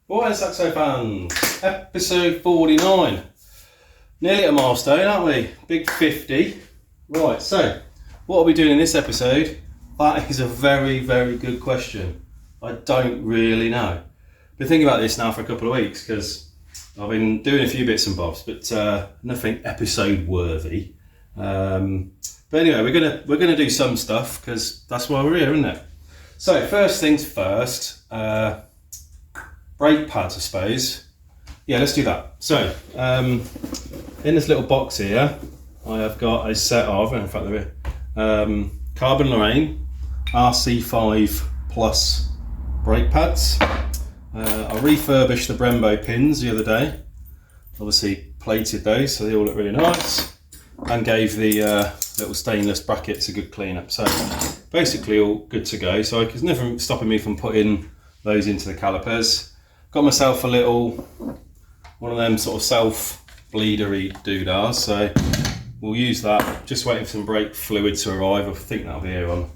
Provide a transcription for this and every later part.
Right, Saxo fans, episode 49. Nearly a milestone, aren't we? Big 50. Right, so what are we doing in this episode? That is a very, very good question. I don't really know. Been thinking about this now for a couple of weeks because I've been doing a few bits and bobs, but nothing episode worthy. But anyway, we're gonna do some stuff because that's why we're here, isn't it? So first things first. Brake pads, I suppose. Yeah, let's do that. So, in this little box here, I have got a set of, in fact, they're here, Carbon Lorraine RC5 Plus brake pads. I refurbished the Brembo pins the other day. Obviously, plated those, so they all look really nice. And gave the little stainless brackets a good clean up. So, basically, all good to go. So, there's nothing stopping me from putting those into the calipers. Got myself a little, one of them sort of self-bleedery doodahs, so we'll use that. Just waiting for some brake fluid to arrive. I think that'll be here on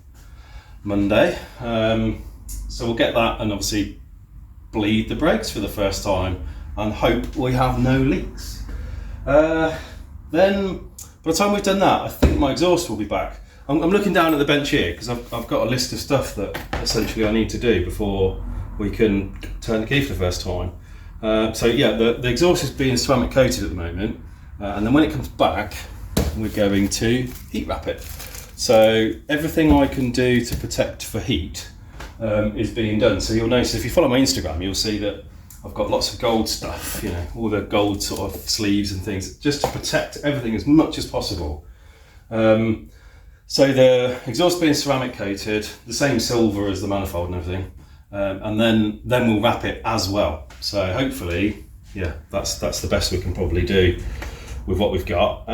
Monday. So we'll get that and obviously bleed the brakes for the first time and hope we have no leaks. Then, by the time we've done that, I think my exhaust will be back. I'm looking down at the bench here because I've got a list of stuff that essentially I need to do before we can turn the key for the first time. So yeah, the exhaust is being ceramic coated at the moment, and then when it comes back, we're going to heat wrap it. So everything I can do to protect for heat is being done. So you'll notice if you follow my Instagram, you'll see that I've got lots of gold stuff, you know, all the gold sort of sleeves and things, just to protect everything as much as possible. So the exhaust being ceramic coated, the same silver as the manifold and everything. And then we'll wrap it as well. So hopefully, yeah, that's the best we can probably do with what we've got.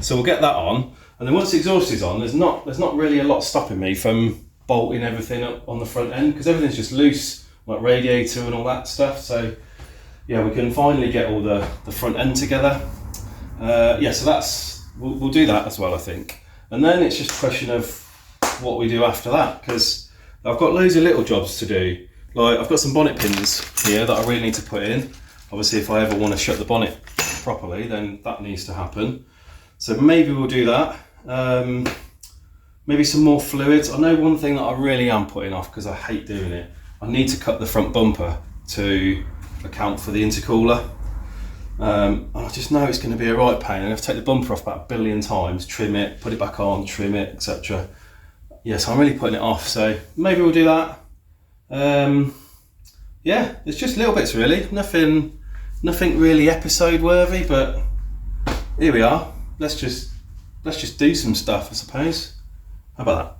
So we'll get that on, and then once the exhaust is on, there's not really a lot stopping me from bolting everything up on the front end because everything's just loose, like radiator and all that stuff. So yeah, we can finally get all the front end together. Yeah, so we'll do that as well, I think. And then it's just a question of what we do after that, because I've got loads of little jobs to do. Like I've got some bonnet pins here that I really need to put in. Obviously, if I ever want to shut the bonnet properly, then that needs to happen. So maybe we'll do that. Maybe some more fluids. I know one thing that I really am putting off because I hate doing it. I need to cut the front bumper to account for the intercooler. And I just know it's going to be a right pain. I'm going to take the bumper off about 1 billion times, trim it, put it back on, trim it, etc. Yes, I'm really putting it off, so maybe we'll do that. Yeah, it's just little bits really, nothing really episode worthy, but here we are. Let's just do some stuff, I suppose. How about that?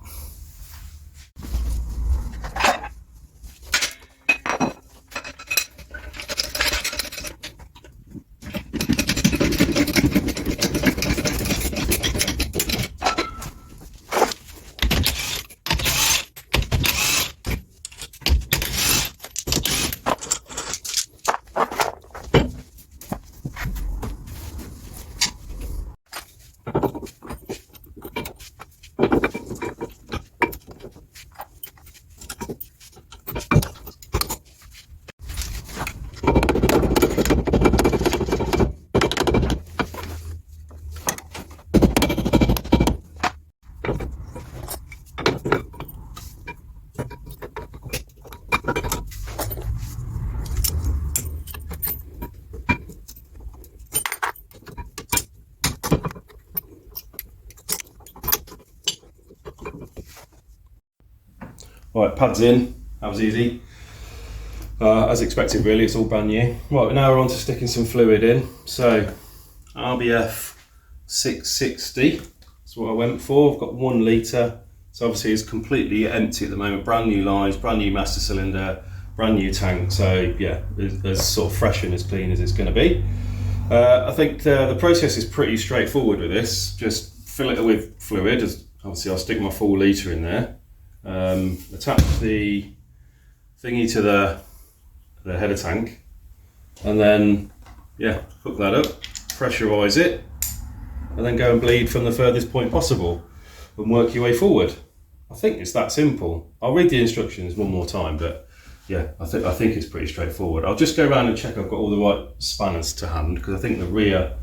Right, pads in, that was easy. As expected really, it's all brand new. Right, now we're on to sticking some fluid in. So, RBF 660, that's what I went for. I've got 1 litre, so obviously it's completely empty at the moment. Brand new lines, brand new master cylinder, brand new tank. So yeah, it's sort of fresh and as clean as it's going to be. I think the process is pretty straightforward with this. Just fill it with fluid. Obviously I'll stick my full litre in there. Attach the thingy to the header tank, and then yeah, hook that up, pressurise it, and then go and bleed from the furthest point possible and work your way forward. I think it's that simple. I'll read the instructions one more time, but yeah, I think it's pretty straightforward. I'll just go around and check I've got all the right spanners to hand, because I think the rear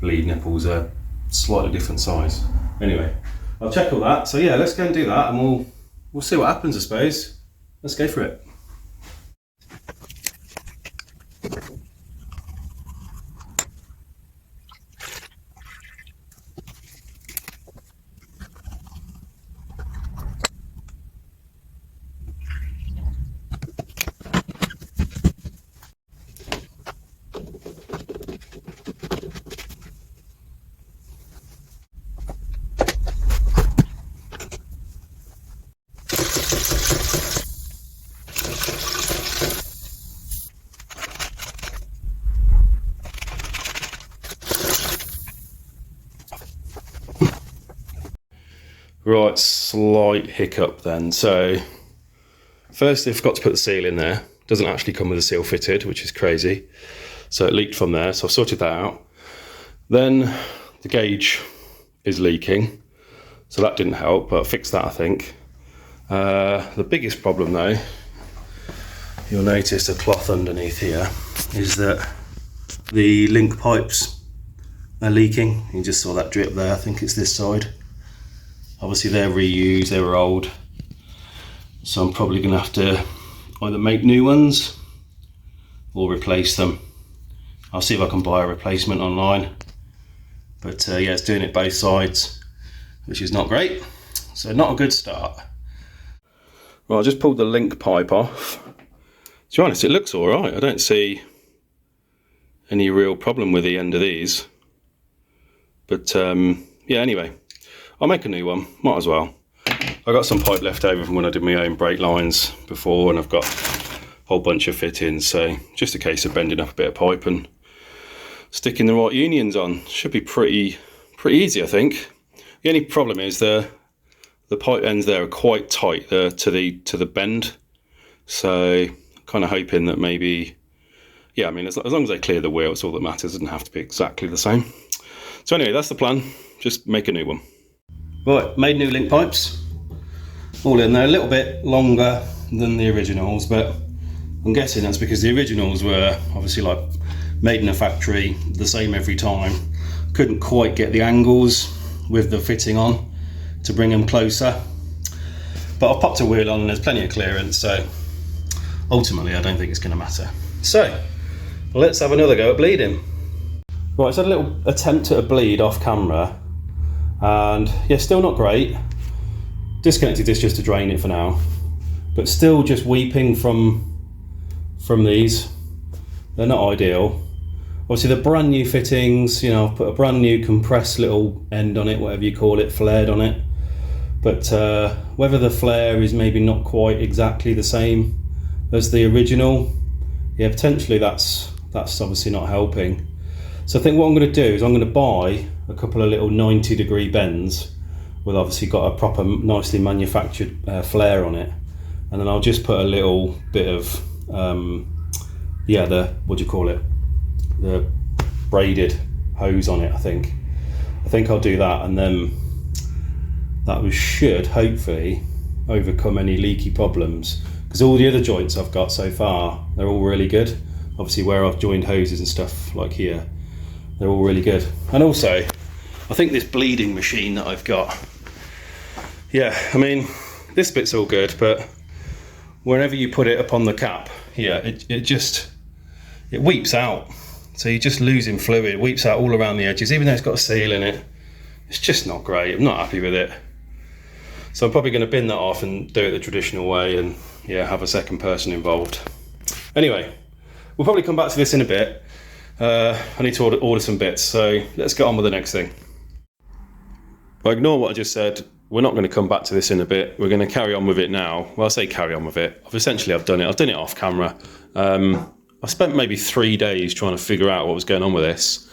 bleed nipples are slightly different size. Anyway, I'll check all that. So yeah, let's go and do that, and we'll see what happens, I suppose. Let's go for it. Right, slight hiccup then. So first, I forgot to put the seal in there. Doesn't actually come with a seal fitted, which is crazy. So it leaked from there, so I've sorted that out. Then the gauge is leaking, so that didn't help, but I fixed that, I think. The biggest problem though, you'll notice the cloth underneath here, is that the link pipes are leaking. You just saw that drip there, I think it's this side. Obviously they're reused, they were old, so I'm probably going to have to either make new ones or replace them. I'll see if I can buy a replacement online, but yeah, it's doing it both sides, which is not great, so not a good start. Well, I just pulled the link pipe off. To be honest, it looks alright. I don't see any real problem with the end of these, but yeah, anyway, I'll make a new one, might as well. I got some pipe left over from when I did my own brake lines before, and I've got a whole bunch of fittings, so just a case of bending up a bit of pipe and sticking the right unions on. Should be pretty easy, I think. The only problem is the pipe ends there are quite tight to the bend, so kind of hoping that maybe, yeah, I mean, as long as they clear the wheel, it's all that matters. It doesn't have to be exactly the same. So anyway, that's the plan. Just make a new one. Right, made new link pipes. All in there, a little bit longer than the originals, but I'm guessing that's because the originals were obviously like made in a factory, the same every time. Couldn't quite get the angles with the fitting on to bring them closer. But I've popped a wheel on and there's plenty of clearance, so ultimately I don't think it's going to matter. So let's have another go at bleeding. Right, so a little attempt at a bleed off camera, and yeah, still not great. Disconnected this just to drain it for now, but still just weeping from these. They're not ideal. Obviously the brand new fittings, you know, I've put a brand new compressed little end on it, whatever you call it, flared on it, but whether the flare is maybe not quite exactly the same as the original, yeah, potentially that's obviously not helping. So I think what I'm going to do is I'm going to buy a couple of little 90-degree bends with obviously got a proper nicely manufactured flare on it, and then I'll just put a little bit of yeah, what do you call it, the braided hose on it. I think I'll do that, and then that should hopefully overcome any leaky problems, because all the other joints I've got so far, they're all really good. Obviously where I've joined hoses and stuff like here, they're all really good. And also I think this bleeding machine that I've got, yeah, I mean, this bit's all good, but whenever you put it upon the cap here, it weeps out. So you're just losing fluid. It weeps out all around the edges, even though it's got a seal in it. It's just not great. I'm not happy with it. So I'm probably going to bin that off and do it the traditional way, and yeah, have a second person involved. Anyway, we'll probably come back to this in a bit. I need to order some bits, so let's get on with the next thing. Well, ignore what I just said. We're not going to come back to this in a bit. We're going to carry on with it now. Well, I say carry on with it. I've done it off camera. I spent maybe 3 days trying to figure out what was going on with this.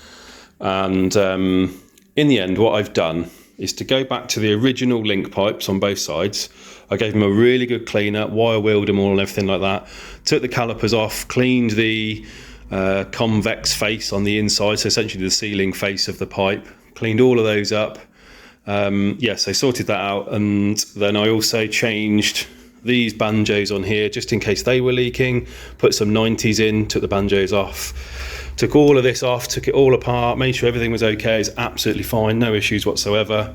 And in the end, what I've done is to go back to the original link pipes on both sides. I gave them a really good clean up, wire wheeled them all and everything like that. Took the calipers off, cleaned the convex face on the inside, so essentially the sealing face of the pipe. Cleaned all of those up. Yes, I sorted that out, and then I also changed these banjos on here just in case they were leaking, put some 90s in, took the banjos off, took all of this off, took it all apart, made sure everything was okay. It's absolutely fine, no issues whatsoever.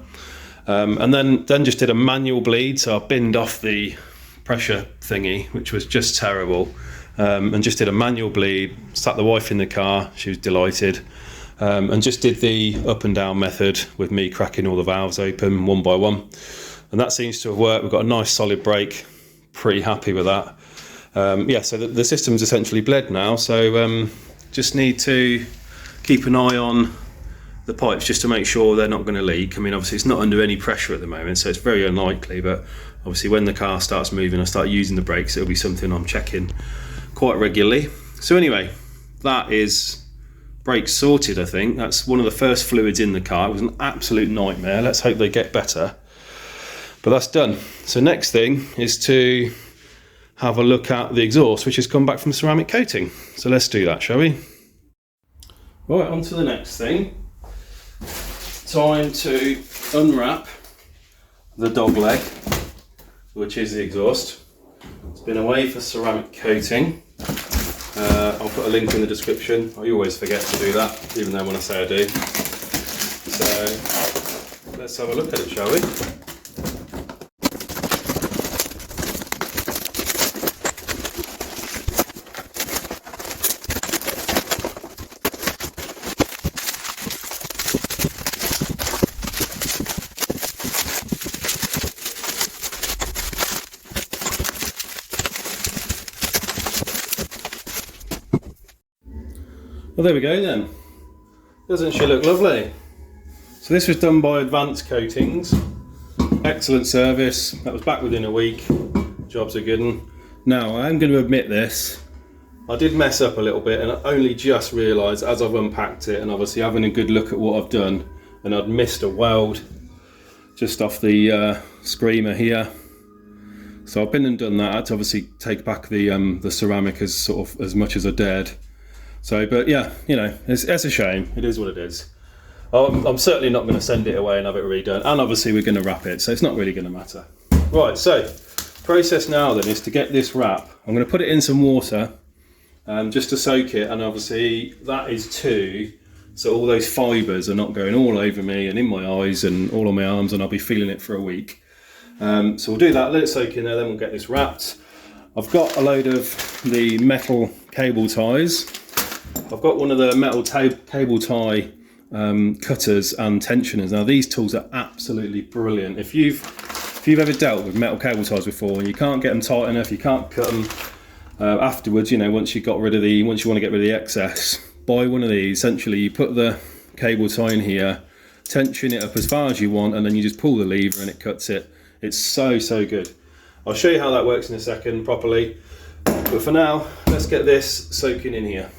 And then just did a manual bleed, so I binned off the pressure thingy, which was just terrible, and just did a manual bleed, sat the wife in the car, she was delighted, and just did the up and down method with me cracking all the valves open one by one, and that seems to have worked. We've got a nice solid brake, pretty happy with that. Yeah, so the system's essentially bled now, so just need to keep an eye on the pipes just to make sure they're not going to leak. I mean, obviously it's not under any pressure at the moment, so it's very unlikely, but obviously when the car starts moving, I start using the brakes, it'll be something I'm checking quite regularly. So anyway, that is brakes sorted, I think. That's one of the first fluids in the car. It was an absolute nightmare. Let's hope they get better. But that's done. So next thing is to have a look at the exhaust, which has come back from ceramic coating. So let's do that, shall we? Right, on to the next thing. Time to unwrap the dog leg, which is the exhaust. It's been away for ceramic coating. I'll put a link in the description. I always forget to do that, even though when I say I do. So let's have a look at it, shall we? Well, there we go then. Doesn't she look lovely? So this was done by Advanced Coatings. Excellent service. That was back within a week. Jobs are good. Now, I am going to admit this. I did mess up a little bit, and I only just realised as I've unpacked it and obviously having a good look at what I've done, and I'd missed a weld just off the screamer here. So I've been and done that. I had to obviously take back the ceramic as much as I dared. So, but yeah, you know, it's a shame. It is what it is. I'm certainly not going to send it away and have it redone. And obviously we're going to wrap it, so it's not really going to matter. Right, so process now then is to get this wrap. I'm going to put it in some water just to soak it, and obviously that is so all those fibres are not going all over me and in my eyes and all on my arms, and I'll be feeling it for a week. So we'll do that, let it soak in there, then we'll get this wrapped. I've got a load of the metal cable ties. I've got one of the metal cable tie cutters and tensioners. Now these tools are absolutely brilliant. If you've ever dealt with metal cable ties before and you can't get them tight enough, you can't cut them afterwards, you know, once you want to get rid of the excess, buy one of these. Essentially you put the cable tie in here, tension it up as far as you want, and then you just pull the lever and it cuts it. It's so good. I'll show you how that works in a second properly, but for now let's get this soaking in here.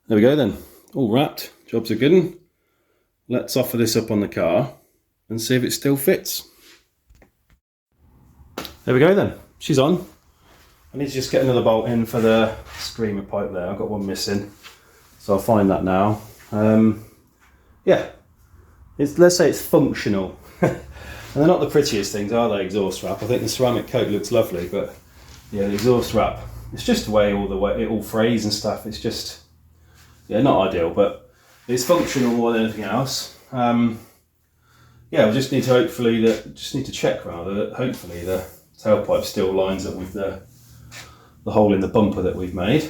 There we go then, all wrapped, jobs are good. Let's offer this up on the car and see if it still fits. There we go then, she's on. I need to just get another bolt in for the screamer pipe there. I've got one missing, so I'll find that now. Yeah, let's say it's functional. And they're not the prettiest things, are they, exhaust wrap? I think the ceramic coat looks lovely, but yeah, the exhaust wrap, it's just the way it all frays and stuff. It's just, yeah, not ideal, but it's functional more than anything else. Yeah, we just need to check that hopefully the tailpipe still lines up with the hole in the bumper that we've made.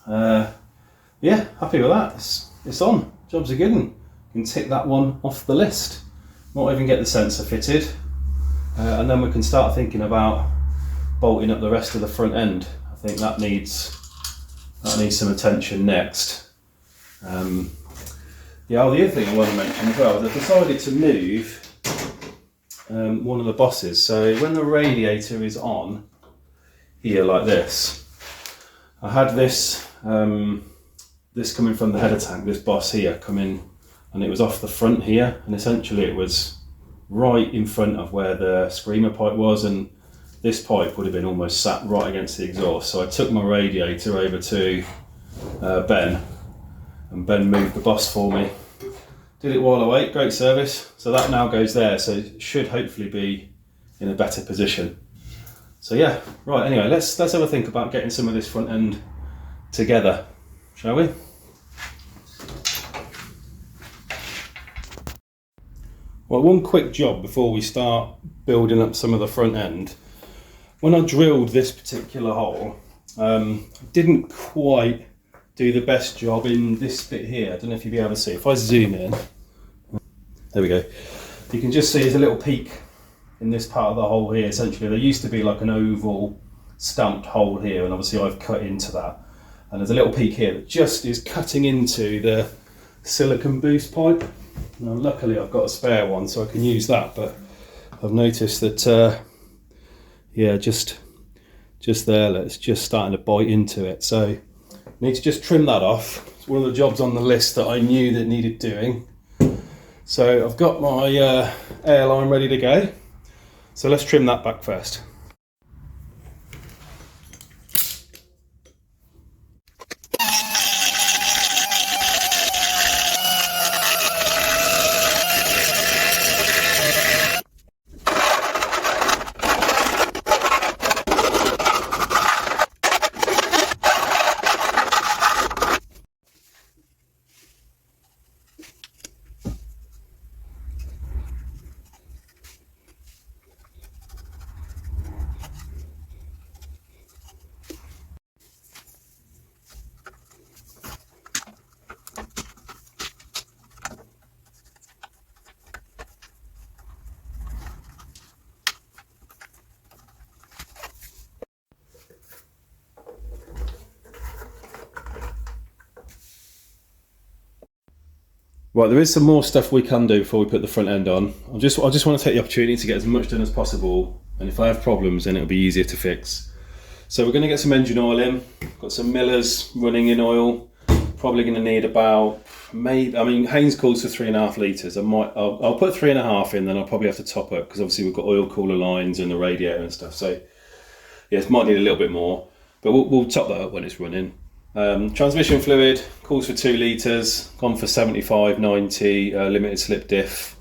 Yeah, happy with that. It's on. Jobs are good. can tick that one off the list. Might even get the sensor fitted, and then we can start thinking about bolting up the rest of the front end. I think that needs some attention next. The other thing I want to mention as well is I've decided to move one of the bosses. So when the radiator is on here like this, I had this this coming from the header tank, this boss here coming, and it was off the front here, and essentially it was right in front of where the screamer pipe was, and this pipe would have been almost sat right against the exhaust. So I took my radiator over to Ben, and Ben moved the boss for me. Did it while I wait, great service. So that now goes there, so it should hopefully be in a better position. So yeah, right, anyway, let's have a think about getting some of this front end together, shall we? Well, one quick job before we start building up some of the front end. When I drilled this particular hole, I didn't quite do the best job in this bit here. I don't know if you'll be able to see. If I zoom in, there we go. You can just see there's a little peak in this part of the hole here. Essentially, there used to be like an oval stamped hole here, and obviously I've cut into that. And there's a little peak here that just is cutting into the silicone boost pipe. Now, luckily I've got a spare one, so I can use that, but I've noticed that, yeah, just there, it's just starting to bite into it. So I need to just trim that off. It's one of the jobs on the list that I knew that needed doing. So I've got my airline ready to go. So let's trim that back first. Right, there is some more stuff we can do before we put the front end on. I just want to take the opportunity to get as much done as possible, and if I have problems then it'll be easier to fix. So we're going to get some engine oil in. Got some Millers running in oil. Probably going to need about, Haynes calls for 3.5 litres. I'll put 3.5 in, then I'll probably have to top up because obviously we've got oil cooler lines and the radiator and stuff. So yes, might need a little bit more, but we'll top that up when it's running. Transmission fluid calls for 2 litres, gone for 75/90 limited slip diff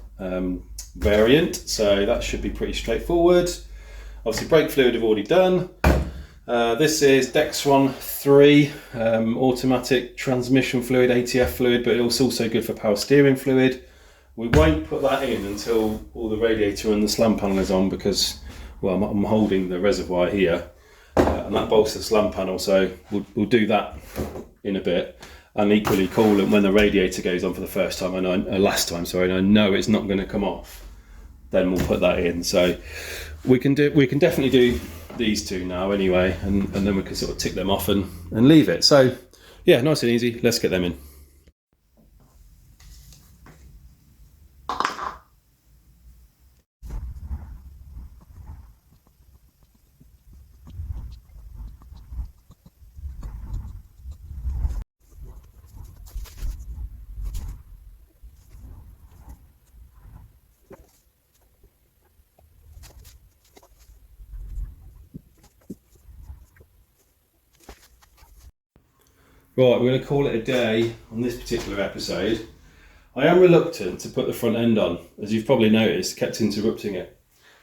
variant, so that should be pretty straightforward. Obviously brake fluid I've already done. This is Dexron 3 automatic transmission fluid, ATF fluid, but it's also good for power steering fluid. We won't put that in until all the radiator and the slam panel is on because, well, I'm holding the reservoir here. And that bolts the slam panel, so we'll do that in a bit. And equally coolant when the radiator goes on for the first time, and I know it's not going to come off, then we'll put that in. So we can definitely do these two now anyway, and then we can sort of tick them off and leave it. So yeah, nice and easy. Let's get them in. Right, we're going to call it a day on this particular episode. I am reluctant to put the front end on, as you've probably noticed, kept interrupting it.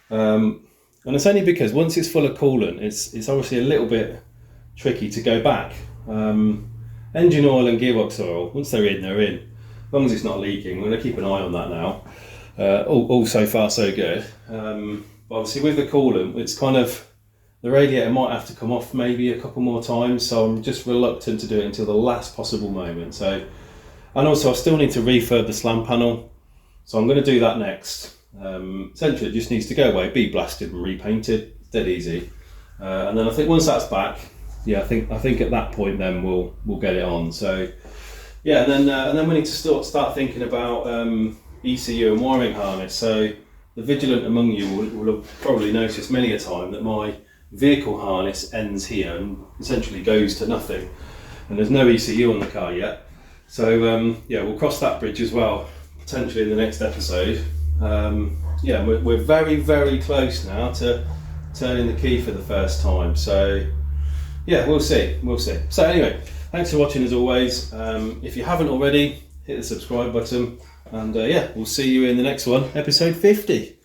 And it's only because once it's full of coolant, it's obviously a little bit tricky to go back. Engine oil and gearbox oil, once they're in, they're in. As long as it's not leaking, we're going to keep an eye on that now. All so far so good. But obviously with the coolant, it's kind of, the radiator might have to come off maybe a couple more times, so I'm just reluctant to do it until the last possible moment. So And also I still need to refurb the slam panel, so I'm going to do that next. Essentially it just needs to go away, be blasted and repainted. It's dead easy. And then I think once that's back, yeah, I think at that point then we'll get it on. So yeah, and then we need to start thinking about ECU and wiring harness. So the vigilant among you will have probably noticed many a time that my vehicle harness ends here and essentially goes to nothing, and there's no ECU on the car yet. So yeah, we'll cross that bridge as well, potentially in the next episode. Yeah, we're very, very close now to turning the key for the first time. So yeah, we'll see. So anyway, thanks for watching as always. If you haven't already, hit the subscribe button, and yeah, we'll see you in the next one, episode 50.